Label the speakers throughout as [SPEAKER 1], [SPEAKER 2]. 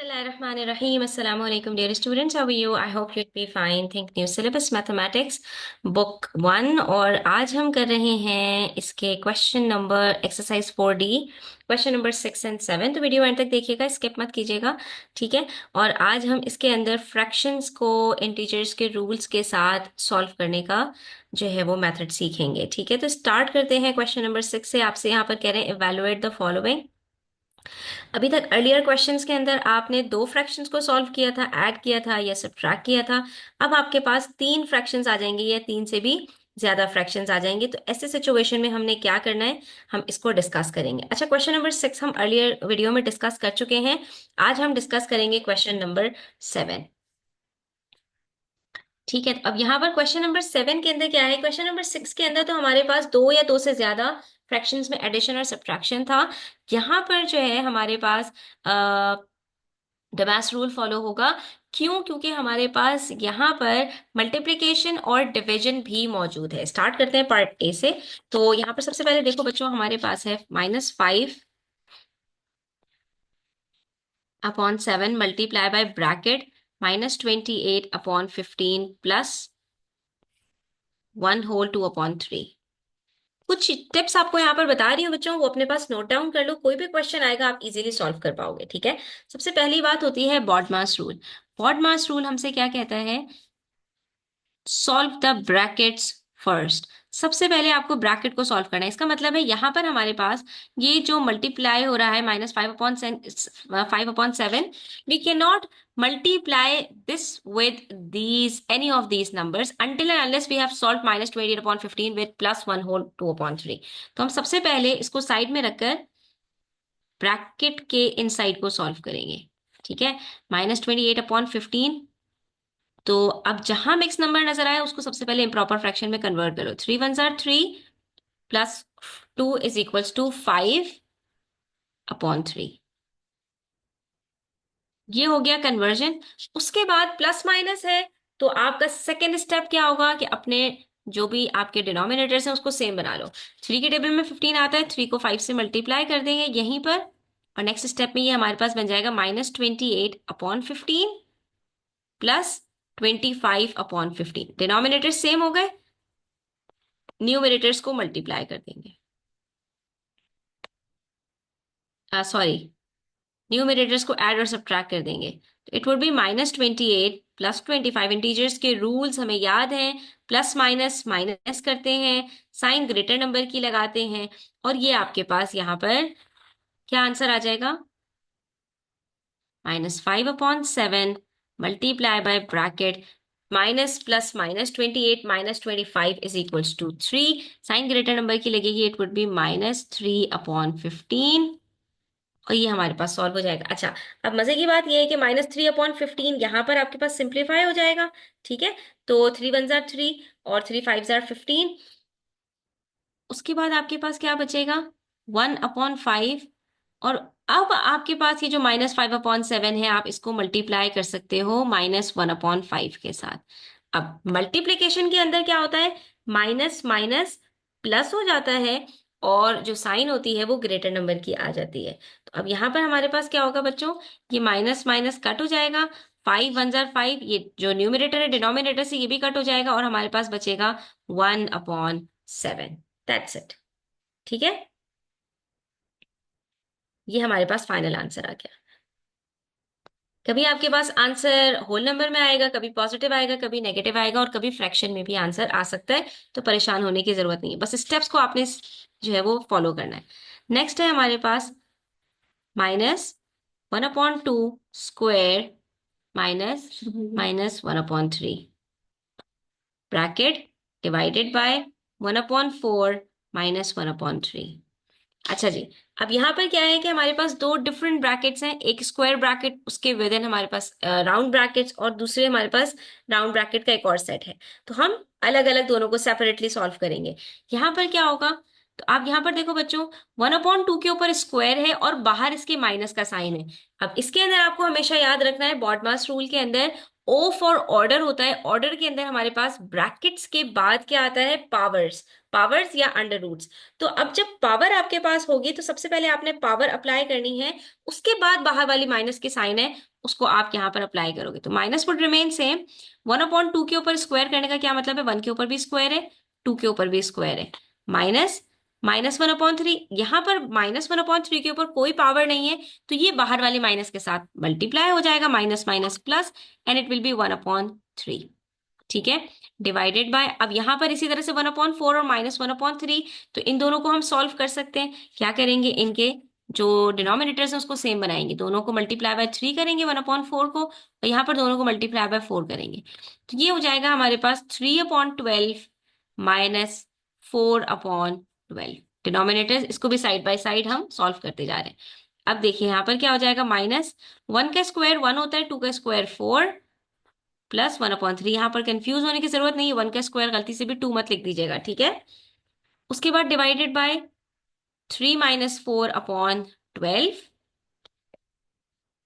[SPEAKER 1] Bismillahirrahmanirrahim. Assalamu alaikum, dear students. How are you? I hope you'd be fine. Think new syllabus mathematics book 1 और आज हम कर रहे हैं इसके question number exercise 4D question number 6 and 7। तो video and तक देखिएगा, स्किप मत कीजिएगा, ठीक है। और आज हम इसके अंदर फ्रैक्शंस को इंटीजर्स के रूल्स के साथ सॉल्व करने का जो है वो मेथड सीखेंगे, ठीक है। तो स्टार्ट करते हैं क्वेश्चन नंबर 6 से। आपसे यहाँ पर कह रहे हैं इवैल्यूएट द फॉलोइंग। अभी तक अर्लियर क्वेश्चंस के अंदर आपने दो फ्रैक्शंस को सॉल्व किया था, ऐड किया था या सब्ट्रैक्ट किया था। अब आपके पास तीन फ्रैक्शंस आ जाएंगे या तीन से भी ज्यादा फ्रैक्शंस आ जाएंगे। तो ऐसे सिचुएशन में हमने क्या करना है, हम इसको डिस्कस करेंगे। अच्छा, क्वेश्चन नंबर 6 हम अर्लियर वीडियो में डिस्कस कर चुके हैं। आज हम डिस्कस करेंगे क्वेश्चन नंबर 7, ठीक है। तो अब यहाँ पर क्वेश्चन नंबर 7 के अंदर क्या है, क्वेश्चन नंबर 6 के अंदर तो हमारे पास दो या दो से ज्यादा फ्रैक्शंस में एडिशन और सब्ट्रैक्शन था। यहाँ पर जो है हमारे पास डबैस रूल फॉलो होगा। क्यों? क्योंकि हमारे पास यहाँ पर मल्टीप्लिकेशन और डिवीजन भी मौजूद है। स्टार्ट करते हैं पार्ट ए से। तो यहाँ पर सबसे पहले देखो बच्चों, हमारे पास है -5/7 मल्टीप्लाई बाय ब्रैकेट -28/15 प्लस 1/2/3। कुछ टिप्स आपको यहाँ पर बता रही हूँ बच्चों, वो अपने पास नोट डाउन कर लो। कोई भी क्वेश्चन आएगा आप इजीली सॉल्व कर पाओगे, ठीक है। सबसे पहली बात होती है बॉडमास रूल। बॉडमास रूल हमसे क्या कहता है, सॉल्व द ब्रैकेट्स फर्स्ट। सबसे पहले आपको ब्रैकेट को सॉल्व करना है। इसका मतलब है यहाँ पर हमारे पास ये जो मल्टीप्लाई हो रहा है -5/7, we can not multiply this with these any of these numbers until and unless we have solved -28/15 with +1/2/3। तो हम सबसे पहले इसको साइड में रखकर ब्रैकेट के इनसाइड को सॉल्व करेंगे, ठीक है। -28/15, तो अब जहां मिक्स नंबर नजर आए उसको सबसे पहले इम्प्रॉपर फ्रैक्शन में कन्वर्ट करो। 3 1s are 3 plus 2 is equals to 5/3। ये हो गया कन्वर्जन। उसके बाद प्लस माइनस है, तो आपका सेकेंड स्टेप क्या होगा कि अपने जो भी आपके डिनोमिनेटर्स हैं उसको सेम बना लो। 3 के टेबल में 15 आता है, 3 को 5 से मल्टीप्लाई कर देंगे यहीं पर, और नेक्स्ट स्टेप में ये हमारे पास बन जाएगा -28/15 प्लस 25/15। डिनोमिनेटर सेम हो गए, न्यूमरेटर्स को मल्टीप्लाई कर देंगे, सॉरी, न्यूमरेटर्स को ऐड और सब्ट्रैक्ट कर देंगे। तो it would be -28 plus 25। Integers के रूल्स हमें याद हैं, प्लस माइनस माइनस करते हैं, साइन ग्रेटर नंबर की लगाते हैं, और ये आपके पास यहाँ पर क्या आंसर आ जाएगा, -5/7 multiply by bracket minus plus -28 -25 is equals to 3। Sign greater number की लगेगी, इट वुड बी -3/15, और ये हमारे पास सॉल्व हो जाएगा। अच्छा, अब मजे की बात ये है कि -3/15 यहाँ पर आपके पास सिंप्लीफाई हो जाएगा, ठीक है। तो 3 1s are 3 और 3 5s are 15। उसके बाद आपके पास क्या बचेगा, 1/5। और अब आपके पास ये जो -5/7 है, आप इसको मल्टीप्लाई कर सकते हो -1/5 के साथ। अब मल्टीप्लीकेशन के अंदर क्या होता है, माइनस माइनस प्लस हो जाता है, और जो साइन होती है वो ग्रेटर नंबर की आ जाती है। तो अब यहाँ पर हमारे पास क्या होगा बच्चों, ये माइनस माइनस कट हो जाएगा, 5 1s are 5, ये जो न्यूमरेटर है डिनोमिनेटर से ये भी कट हो जाएगा, और हमारे पास बचेगा 1/7। दैट्स इट, ठीक है। ये हमारे पास फाइनल आंसर आ गया। कभी आपके पास आंसर होल नंबर में आएगा, कभी पॉजिटिव आएगा, कभी नेगेटिव आएगा, और कभी फ्रैक्शन में भी आंसर आ सकता है। तो परेशान होने की जरूरत नहीं है, बस स्टेप्स को आपने जो है वो फॉलो करना है। नेक्स्ट है हमारे पास -1/2 स्क्वायर -(-1/3) ब्रैकेट डिवाइडेड बाय 1/4 -1/3। अच्छा जी, अब यहाँ पर क्या है कि हमारे पास दो डिफरेंट ब्रैकेट्स हैं, एक स्क्वायर ब्रैकेट, उसके विद इन हमारे पास राउंड ब्रैकेट्स, और दूसरे हमारे पास राउंड ब्रैकेट का एक और सेट है। तो हम अलग अलग दोनों को सेपरेटली सॉल्व करेंगे। यहाँ पर क्या होगा, तो आप यहाँ पर देखो बच्चों, 1/2 के ऊपर स्क्वायर है और बाहर इसके माइनस का साइन है। अब इसके अंदर आपको हमेशा याद रखना है, बॉडमास रूल के अंदर ओ फॉर ऑर्डर होता है। ऑर्डर के अंदर हमारे पास ब्रैकेट्स के बाद क्या आता है, पावर्स, पावर्स या अंडर रूट्स। तो अब जब पावर आपके पास होगी तो सबसे पहले आपने पावर अप्लाई करनी है, उसके बाद बाहर वाली माइनस की साइन है उसको आप यहाँ पर अप्लाई करोगे तो माइनस वुड रिमेन सेम। 1/2 के ऊपर स्क्वायर करने का क्या मतलब है, 1 के ऊपर भी स्क्वायर है, 2 के ऊपर भी स्क्वायर है, माइनस -1/3। यहाँ पर -1/3 के ऊपर कोई पावर नहीं है, तो ये बाहर वाले माइनस के साथ मल्टीप्लाई हो जाएगा, minus minus plus, and it will be 1/3। ठीक है, डिवाइडेड बाय, अब यहां पर इसी तरह से 1/4 और -1/3, तो इन दोनों को हम सॉल्व कर सकते हैं। क्या करेंगे, इनके जो डिनोमिनेटर्स हैं उसको सेम बनाएंगे, दोनों को मल्टीप्लाई बाय 3 करेंगे 1/4 को, और यहाँ पर दोनों को मल्टीप्लाई बाय 4 करेंगे, तो ये हो जाएगा हमारे पास 3/12 -4/12। डिनोमिनेटर्स इसको भी साइड बाय साइड हम सॉल्व करते जा रहे हैं। अब देखिए यहाँ पर क्या हो जाएगा, माइनस 1 का स्क्वायर 1 होता है, 2 का स्क्वायर 4, प्लस 1/3। यहां पर कंफ्यूज होने की जरूरत नहीं है, 1 का स्क्वायर गलती से भी 2 मत लिख दीजिएगा, ठीक है। उसके बाद डिवाइडेड बाय 3 - 4/12।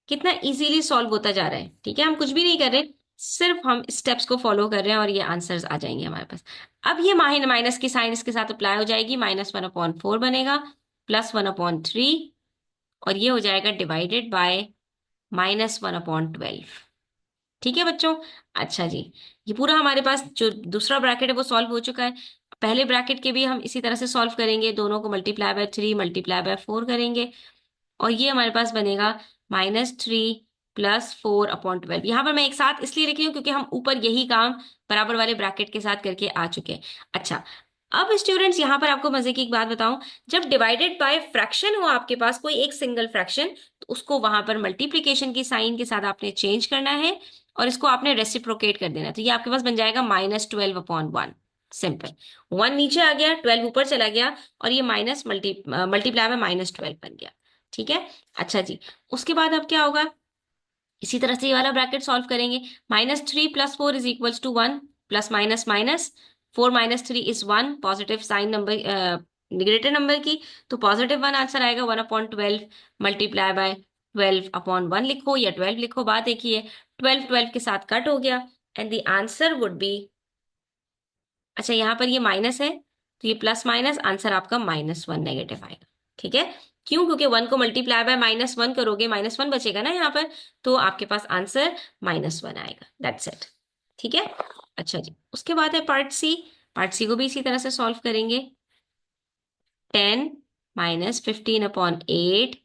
[SPEAKER 1] कितना इजीली सॉल्व होता जा रहा है, ठीक है, हम कुछ भी नहीं कर रहे, सिर्फ हम स्टेप्स को फॉलो कर रहे हैं और ये आंसर्स आ जाएंगे हमारे पास। अब ये माइनस की साइन इसके साथ अप्लाई हो जाएगी, -1/4 बनेगा, +1/3, और ये हो जाएगा डिवाइडेड बाय -1/12। ठीक है बच्चों। अच्छा जी, ये पूरा हमारे पास जो दूसरा ब्रैकेट है वो सॉल्व हो चुका है। पहले ब्रैकेट के भी हम इसी तरह से सॉल्व करेंगे, दोनों को मल्टीप्लाई बाय 3 मल्टीप्लाई बाय 4 करेंगे, और ये हमारे पास बनेगा -3 + 4/12। यहाँ पर मैं एक साथ इसलिए लिख रही हूँ क्योंकि हम ऊपर यही काम बराबर वाले ब्रैकेट के साथ करके आ चुके हैं। अच्छा, अब स्टूडेंट्स यहाँ पर आपको मजे की एक बात बताऊं, जब डिवाइडेड बाय फ्रैक्शन हो आपके पास कोई एक सिंगल फ्रैक्शन, तो उसको वहां पर मल्टीप्लीकेशन की साइन के साथ आपने चेंज करना है और इसको आपने रेसिप्रोकेट कर देना है, तो ये आपके पास बन जाएगा -12/1। सिंपल, 1 नीचे आ गया, 12 ऊपर चला गया, और ये माइनस मल्टीप्लाई में -12 बन गया। ठीक है, अच्छा जी, उसके बाद अब क्या होगा, इसी तरह से ये वाला ब्रैकेट सॉल्व करेंगे। -3 + 4 = 1, plus minus minus, 4 - 3 = 1, positive sign number negative number की, तो +1 आंसर आएगा, 1/12 मल्टीप्लाई बाय 12/1 लिखो या 12 लिखो, बात देखिए, 12 12 के साथ कट हो गया, and the answer would B, अच्छा यहाँ पर ये माइनस है, तो ये प्लस माइनस आंसर आपका -1 नेगेटिव आएगा। ठीक है, क्यों, क्योंकि 1 को मल्टीप्लाई बाय -1 करोगे, -1 बचेगा ना यहाँ पर, तो आपके पास आंसर -1 आएगा, दैट्स इट। ठीक है, अच्छा जी, उसके बाद है पार्ट सी। पार्ट सी को भी इसी तरह से सॉल्व करेंगे। 10 - 15/8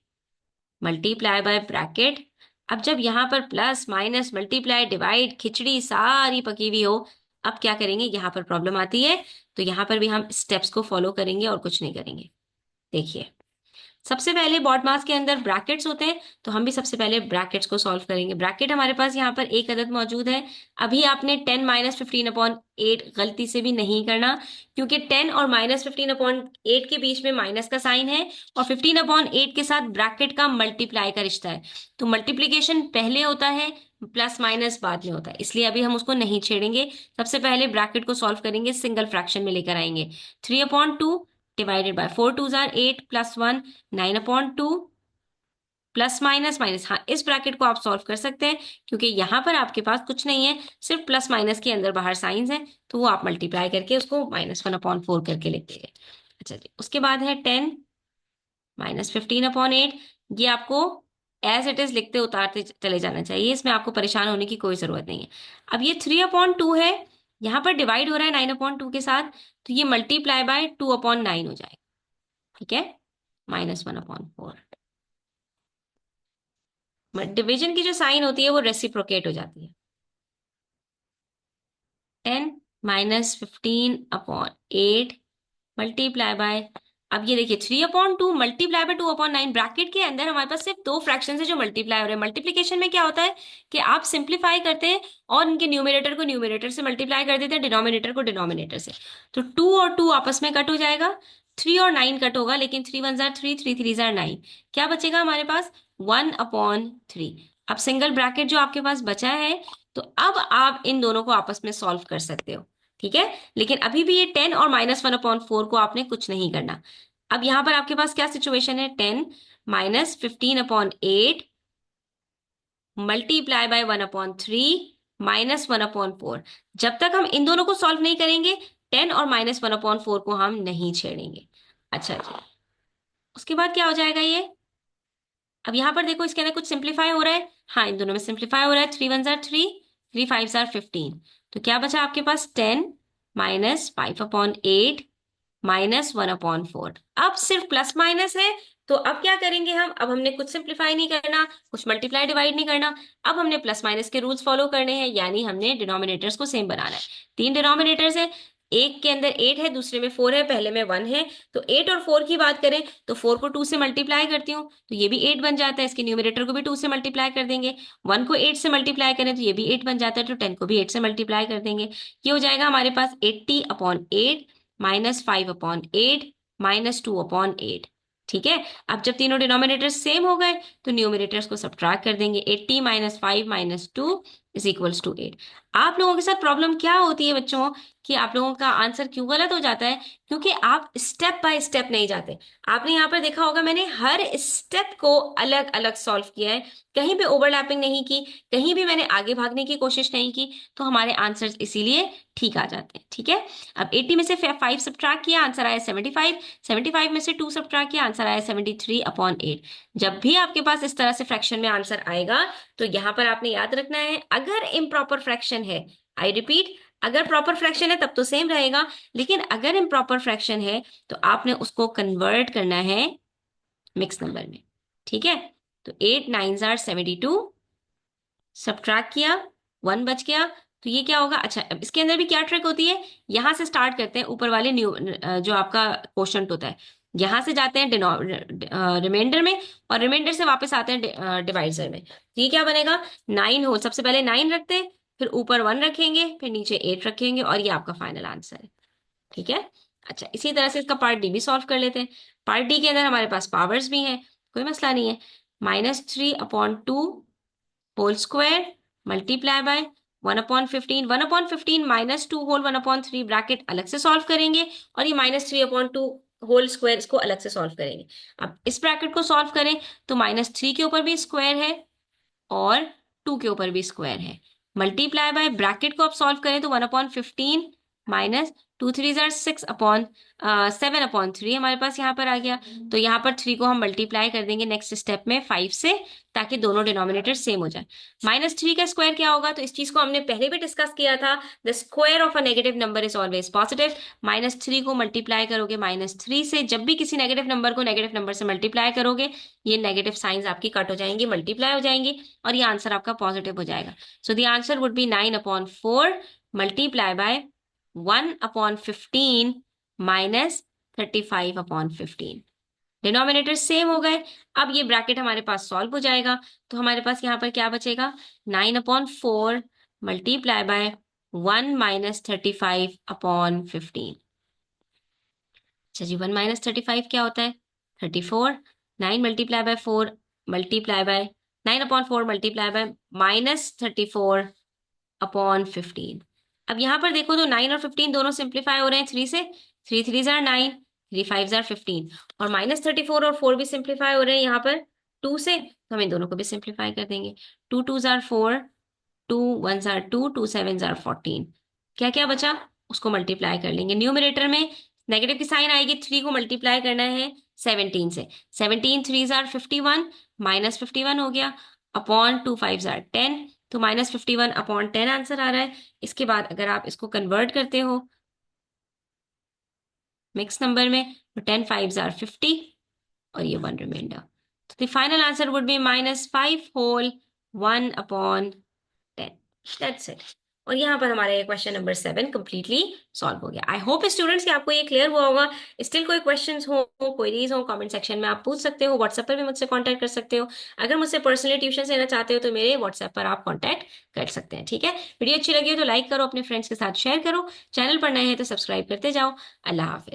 [SPEAKER 1] मल्टीप्लाई बाय ब्रैकेट। अब जब यहां पर प्लस माइनस मल्टीप्लाई डिवाइड खिचड़ी सारी पकी हुई हो, अब क्या करेंगे, यहां पर प्रॉब्लम आती है, तो यहां पर भी हम स्टेप्स को फॉलो करेंगे और कुछ नहीं करेंगे। देखिए, सबसे पहले बॉड मास के अंदर ब्रैकेट्स होते हैं, तो हम भी सबसे पहले ब्रैकेट्स को सॉल्व करेंगे। ब्रैकेट हमारे पास यहाँ पर एक अदद मौजूद है। अभी आपने 10 - 15/8 गलती से भी नहीं करना, क्योंकि 10 और -15/8 के बीच में माइनस का साइन है, और 15/8 के साथ ब्रैकेट का मल्टीप्लाई का रिश्ता है, तो मल्टीप्लीकेशन पहले होता है, प्लस माइनस बाद में होता है, इसलिए अभी हम उसको नहीं छेड़ेंगे। सबसे पहले ब्रैकेट को सॉल्व करेंगे, सिंगल फ्रैक्शन में लेकर आएंगे। 3/2 divided by 4 2 jar 8 + 1 9/2, plus minus minus, हाँ इस ब्रैकेट को आप सॉल्व कर सकते हैं, क्योंकि यहां पर आपके पास कुछ नहीं है, सिर्फ प्लस माइनस के अंदर बाहर साइंस है, तो वो आप मल्टीप्लाई करके उसको -1/4 करके लिख देंगे। अच्छा जी, उसके बाद है 10 - 15/8। ये आपको एज इट इज लिखते उतारते चले जाना चाहिए, इसमें आपको परेशान होने की कोई जरूरत नहीं है। अब ये 3/2 है, यहाँ पर डिवाइड हो रहा है 9/2 के साथ, तो ये मल्टीप्लाई बाय 2/9 हो जाएगा। ठीक है, -1/4, डिवीजन की जो साइन होती है वो रेसिप्रोकेट हो जाती है। 10 - 15/8 मल्टीप्लाई बाय, अब ये देखिए 3/2 मल्टीप्लाई बाय 2/9, ब्रैकेट के अंदर हमारे पास सिर्फ दो फ्रैक्शन है जो मल्टीप्लाई हो रहे हैं। मल्टीप्लीकेशन में क्या होता है कि आप सिंप्लीफाई करते हैं और इनके न्यूमरेटर को न्यूमरेटर से मल्टीप्लाई कर देते हैं, डिनोमिनेटर को डिनोमिनेटर से, तो 2 और 2 आपस में कट हो जाएगा, 3 और 9 कट होगा, लेकिन 3 1 जार 3, 3 3 जार 9, क्या बचेगा हमारे पास 1/3। अब सिंगल ब्रैकेट जो आपके पास बचा है, तो अब आप इन दोनों को आपस में सॉल्व कर सकते हो। ठीक है, लेकिन अभी भी ये 10 और -1/4 को आपने कुछ नहीं करना। अब यहां पर आपके पास क्या सिचुएशन है, 10 - 15/8 मल्टीप्लाई बाय 1/3 -1/4। जब तक हम इन दोनों को सॉल्व नहीं करेंगे, 10 और -1/4 को हम नहीं छेड़ेंगे। अच्छा जी, उसके बाद क्या हो जाएगा, ये अब यहाँ पर देखो इसके अंदर कुछ सिंप्लीफाई हो रहा है, हाँ इन दोनों में सिंप्लीफाई हो रहा है, 3 1 जार 3, 3 5 जार 15, तो क्या बचा आपके पास 10 माइनस 5/8 माइनस 1/4। अब सिर्फ प्लस माइनस है, तो अब क्या करेंगे हम, अब हमने कुछ सिंप्लीफाई नहीं करना, कुछ मल्टीप्लाई डिवाइड नहीं करना, अब हमने प्लस माइनस के रूल्स फॉलो करने हैं, यानी हमने डिनोमिनेटर्स को सेम बनाना है। तीन डिनोमिनेटर्स है, एक के अंदर 8 है, दूसरे में 4 है, पहले में 1 है, तो 8 और 4 की बात करें तो 4 को 2 से मल्टीप्लाई करती हूँ तो ये भी 8 बन जाता है, इसके न्यूमरेटर को भी 2 से मल्टीप्लाई कर देंगे। 1 को 8 से मल्टीप्लाई करें तो ये भी 8 बन जाता है, तो 10 को भी 8 से मल्टीप्लाई कर देंगे। ये हो जाएगा हमारे पास 80/8 माइनस 5/8 माइनस 2/8। ठीक है, अब जब तीनों डिनोमिनेटर सेम हो गए तो न्यूमरेटर्स को सब्ट्रैक्ट कर देंगे, 80 minus 5 minus 2 is equals to 8। आप लोगों के साथ प्रॉब्लम क्या होती है बच्चों, कि आप लोगों का आंसर क्यों गलत हो जाता है, क्योंकि आप स्टेप बाय स्टेप नहीं जाते। आपने यहाँ पर देखा होगा मैंने हर स्टेप को अलग अलग सॉल्व किया है, कहीं भी ओवरलैपिंग नहीं की, कहीं भी मैंने आगे भागने की कोशिश नहीं की, तो हमारे आंसर्स इसीलिए ठीक आ जाते हैं। ठीक है, अब 80 में से 5 सब्ट्रैक्ट किया, आंसर आया 75, 75 में से 2 सब्ट्रैक्ट किया, आंसर आया 73/8। जब भी आपके पास इस तरह से फ्रैक्शन में आंसर आएगा तो यहां पर आपने याद रखना है, अगर इम्प्रॉपर फ्रैक्शन है, आई रिपीट, अगर प्रॉपर फ्रैक्शन है तब तो सेम रहेगा, लेकिन अगर इम्प्रॉपर फ्रैक्शन है तो आपने उसको कन्वर्ट करना है मिक्स नंबर में। ठीक है, तो 8 9 जार 72, सब्ट्रैक्ट किया, 1 बच गया, तो ये क्या होगा। अच्छा, अब इसके अंदर भी क्या ट्रिक होती है, यहां से स्टार्ट करते हैं ऊपर वाले जो आपका क्वोशंट होता है, यहां से जाते हैं रिमाइंडर में, और रिमाइंडर से वापस आते हैं डिवाइजर में। तो ये क्या बनेगा, 9 होल, सबसे पहले 9 रखते हैं, फिर ऊपर 1 रखेंगे, फिर नीचे 8 रखेंगे, और ये आपका फाइनल आंसर है। ठीक है, अच्छा इसी तरह से इसका पार्ट डी भी सॉल्व कर लेते हैं। पार्ट डी के अंदर हमारे पास पावर्स भी हैं, कोई मसला नहीं है। -3/2 whole square multiply by 1/15, 1/15 -2 whole 1/3 bracket अलग से सॉल्व करेंगे, और ये -3/2 होल स्क्वायर इसको अलग से सॉल्व करेंगे। अब इस ब्रैकेट को सॉल्व करें तो -3 के ऊपर भी स्क्वायर है और 2 के ऊपर भी स्क्वायर है, मल्टीप्लाई बाय ब्रैकेट को आप सॉल्व करें तो 1/15 माइनस 2 3 जार 7/3 हमारे पास यहाँ पर आ गया। तो यहाँ पर 3 को हम मल्टीप्लाई कर देंगे नेक्स्ट स्टेप में 5 से, ताकि दोनों डिनोमिनेटर सेम हो जाए। -3 का स्क्वायर क्या होगा, तो इस चीज को हमने पहले भी डिस्कस किया था, the square of a negative number is always positive. -3 को मल्टीप्लाई करोगे -3 से, जब भी किसी नेगेटिव नंबर को नेगेटिव नंबर से मल्टीप्लाई करोगे ये नेगेटिव साइंस आपकी कट हो जाएंगी, मल्टीप्लाई हो जाएंगी, और ये आंसर आपका पॉजिटिव हो जाएगा। So the answer would B 9/4 multiply by 1/15 minus 35/15। Denominator same हो गए, अब ये ब्रैकेट हमारे पास सॉल्व हो जाएगा, तो हमारे पास यहाँ पर क्या बचेगा, 9/4 मल्टीप्लाई बाय 1 माइनस 35/15। अच्छा जी, 1 माइनस 35 क्या होता है, 34। 9 multiply by 4 multiply by 9/4 multiply by -34/15। अब यहाँ पर देखो तो 9 और 15 दोनों सिंप्लीफाई हो रहे हैं 3 से, 3 3 जार 9, 3 5 जार 15, और -34 और 4 भी सिंप्लीफाई हो रहे हैं यहाँ पर 2 से, तो हम इन दोनों को भी सिंप्लीफाई कर देंगे। 2 2 जार 4, 2 1 जार 2, 2 7 जार 14। क्या क्या बचा, उसको मल्टीप्लाई कर लेंगे। न्यूमरेटर में नेगेटिव की साइन आएगी, 3 को मल्टीप्लाई करना है 17 से, 17 3 जार 51, -51 हो गया, अपॉन 2 5 जार 10, तो -51/10 आंसर आ रहा है। इसके बाद अगर आप इसको कन्वर्ट करते हो मिक्स नंबर में तो 10 5 जार 50, और ये 1 रिमाइंडर, तो the final answer would be -5 whole 1/10। That's it. और यहाँ पर हमारा ये क्वेश्चन नंबर 7 कंप्लीटली सॉल्व हो गया। आई होप स्टूडेंट्स कि आपको ये क्लियर हुआ होगा। स्टिल कोई क्वेश्चंस हो, क्वेरीज हो, कमेंट सेक्शन में आप पूछ सकते हो, व्हाट्सएप पर भी मुझसे कांटेक्ट कर सकते हो। अगर मुझसे पर्सनली ट्यूशन लेना चाहते हो तो मेरे व्हाट्सएप पर आप कांटेक्ट कर सकते हैं। ठीक है, वीडियो अच्छी लगी हो तो लाइक करो, अपने फ्रेंड्स के साथ शेयर करो, चैनल पर नए हैं तो सब्सक्राइब करते जाओ। अल्लाह हाफिज।